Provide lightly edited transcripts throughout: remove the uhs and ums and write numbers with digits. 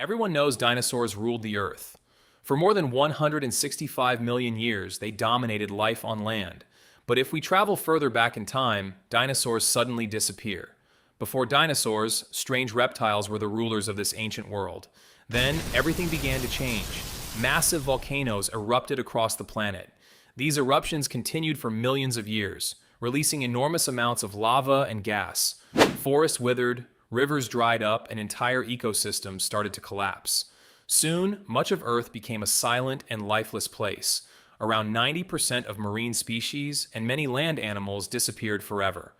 Everyone knows dinosaurs ruled the Earth. For more than 165 million years, they dominated life on land. But if we travel further back in time, dinosaurs suddenly disappear. Before dinosaurs, strange reptiles were the rulers of this ancient world. Then, everything began to change. Massive volcanoes erupted across the planet. These eruptions continued for millions of years, releasing enormous amounts of lava and gas. Forests withered, rivers dried up, and entire ecosystems started to collapse. Soon, much of Earth became a silent and lifeless place. Around 90% of marine species and many land animals disappeared forever.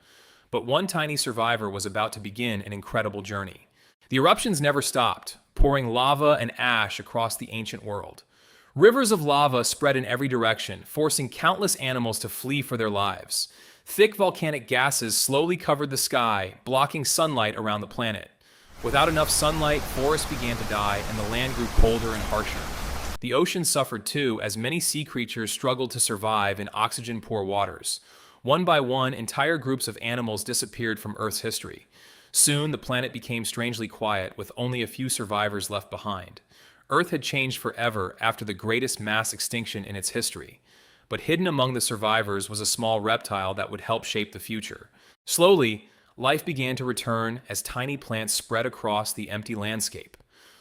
But one tiny survivor was about to begin an incredible journey. The eruptions never stopped, pouring lava and ash across the ancient world. Rivers of lava spread in every direction, forcing countless animals to flee for their lives. Thick volcanic gases slowly covered the sky, blocking sunlight around the planet. Without enough sunlight, forests began to die and the land grew colder and harsher. The ocean suffered too, as many sea creatures struggled to survive in oxygen-poor waters. One by one, entire groups of animals disappeared from Earth's history. Soon, the planet became strangely quiet, with only a few survivors left behind. Earth had changed forever after the greatest mass extinction in its history. But hidden among the survivors was a small reptile that would help shape the future. Slowly, life began to return as tiny plants spread across the empty landscape.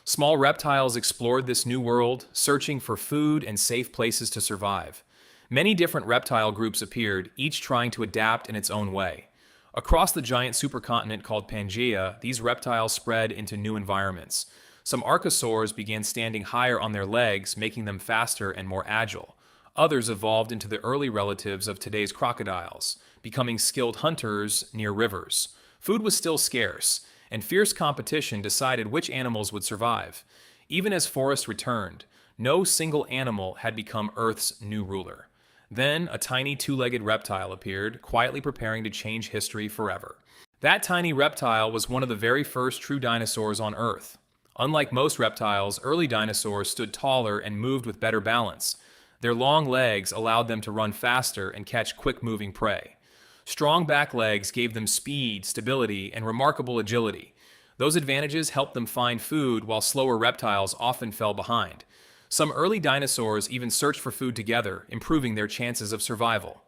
Small reptiles explored this new world, searching for food and safe places to survive. Many different reptile groups appeared, each trying to adapt in its own way. Across the giant supercontinent called Pangaea, these reptiles spread into new environments. Some archosaurs began standing higher on their legs, making them faster and more agile. Others evolved into the early relatives of today's crocodiles, becoming skilled hunters near rivers. Food was still scarce, and fierce competition decided which animals would survive. Even as forests returned, no single animal had become Earth's new ruler. Then, a tiny two-legged reptile appeared, quietly preparing to change history forever. That tiny reptile was one of the very first true dinosaurs on Earth. Unlike most reptiles, early dinosaurs stood taller and moved with better balance. Their long legs allowed them to run faster and catch quick-moving prey. Strong back legs gave them speed, stability, and remarkable agility. Those advantages helped them find food, while slower reptiles often fell behind. Some early dinosaurs even searched for food together, improving their chances of survival.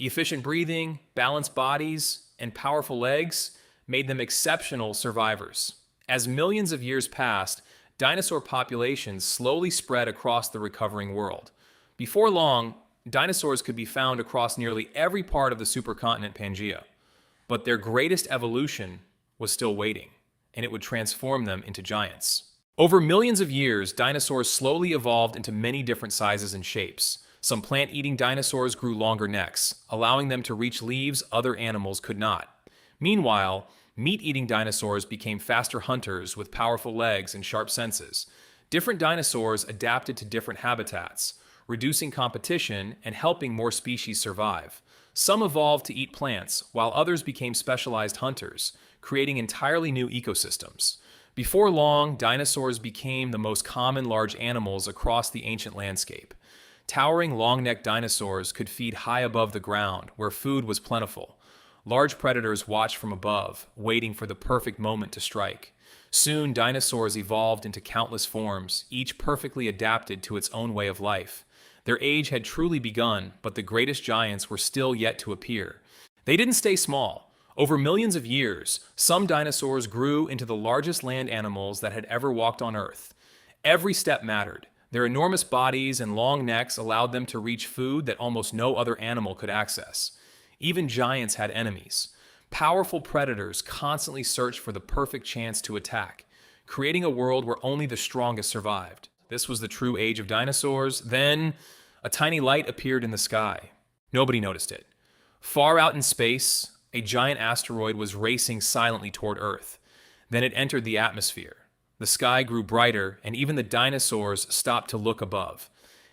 Efficient breathing, balanced bodies, and powerful legs made them exceptional survivors. As millions of years passed, dinosaur populations slowly spread across the recovering world. Before long, dinosaurs could be found across nearly every part of the supercontinent Pangaea. But their greatest evolution was still waiting, and it would transform them into giants. Over millions of years, dinosaurs slowly evolved into many different sizes and shapes. Some plant-eating dinosaurs grew longer necks, allowing them to reach leaves other animals could not. Meanwhile, meat-eating dinosaurs became faster hunters with powerful legs and sharp senses. Different dinosaurs adapted to different habitats, reducing competition and helping more species survive. Some evolved to eat plants, while others became specialized hunters, creating entirely new ecosystems. Before long, dinosaurs became the most common large animals across the ancient landscape. Towering long-necked dinosaurs could feed high above the ground, where food was plentiful. Large predators watched from above, waiting for the perfect moment to strike. Soon, dinosaurs evolved into countless forms, each perfectly adapted to its own way of life. Their age had truly begun, but the greatest giants were still yet to appear. They didn't stay small. Over millions of years, some dinosaurs grew into the largest land animals that had ever walked on Earth. Every step mattered. Their enormous bodies and long necks allowed them to reach food that almost no other animal could access. Even giants had enemies. Powerful predators constantly searched for the perfect chance to attack, creating a world where only the strongest survived. This was the true age of dinosaurs. Then, a tiny light appeared in the sky. Nobody noticed it. Far out in space, a giant asteroid was racing silently toward Earth. Then it entered the atmosphere. The sky grew brighter, and even the dinosaurs stopped to look above.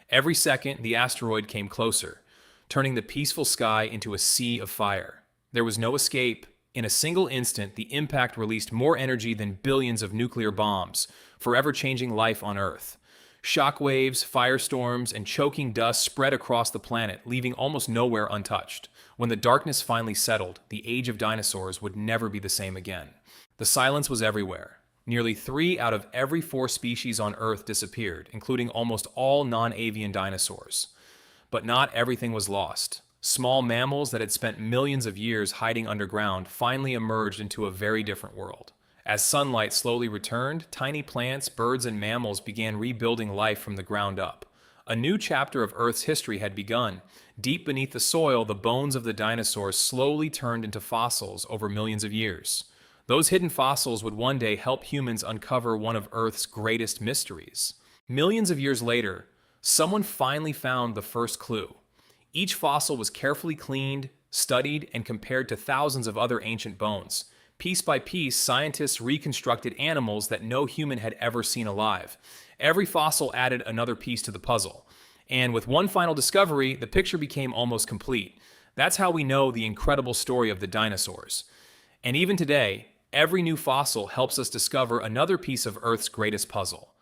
Every second, the asteroid came closer, turning the peaceful sky into a sea of fire. There was no escape. In a single instant, the impact released more energy than billions of nuclear bombs, forever changing life on Earth. Shockwaves, firestorms, and choking dust spread across the planet, leaving almost nowhere untouched. When the darkness finally settled, the age of dinosaurs would never be the same again. The silence was everywhere. Nearly 3 out of every 4 species on Earth disappeared, including almost all non-avian dinosaurs. But not everything was lost. Small mammals that had spent millions of years hiding underground finally emerged into a very different world. As sunlight slowly returned, tiny plants, birds, and mammals began rebuilding life from the ground up. A new chapter of Earth's history had begun. Deep beneath the soil, the bones of the dinosaurs slowly turned into fossils over millions of years. Those hidden fossils would one day help humans uncover one of Earth's greatest mysteries. Millions of years later, someone finally found the first clue. Each fossil was carefully cleaned, studied, and compared to thousands of other ancient bones. Piece by piece, scientists reconstructed animals that no human had ever seen alive. Every fossil added another piece to the puzzle. And with one final discovery, the picture became almost complete. That's how we know the incredible story of the dinosaurs. And even today, every new fossil helps us discover another piece of Earth's greatest puzzle.